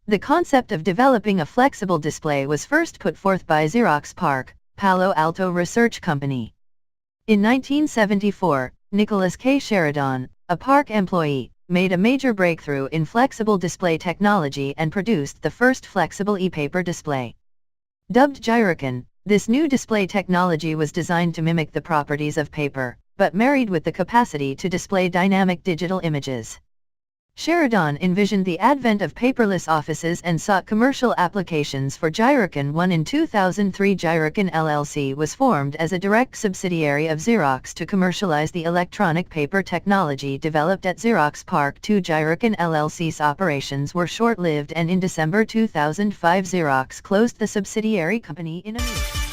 The concept of developing a flexible display was first put forth by Xerox PARC, Palo Alto Research Company. In 1974, Nicholas K. Sheridan, a PARC employee, made a major breakthrough in flexible display technology and produced the first flexible e-paper display. Dubbed Gyrocon, this new display technology was designed to mimic the properties of paper, but married with the capacity to display dynamic digital images. Sheridan envisioned the advent of paperless offices and sought commercial applications for Gyrocon 1. In 2003, Gyrocon LLC was formed as a direct subsidiary of Xerox to commercialize the electronic paper technology developed at Xerox PARC 2. Gyrocon LLC's operations were short-lived, and in December 2005 Xerox closed the subsidiary company in a move.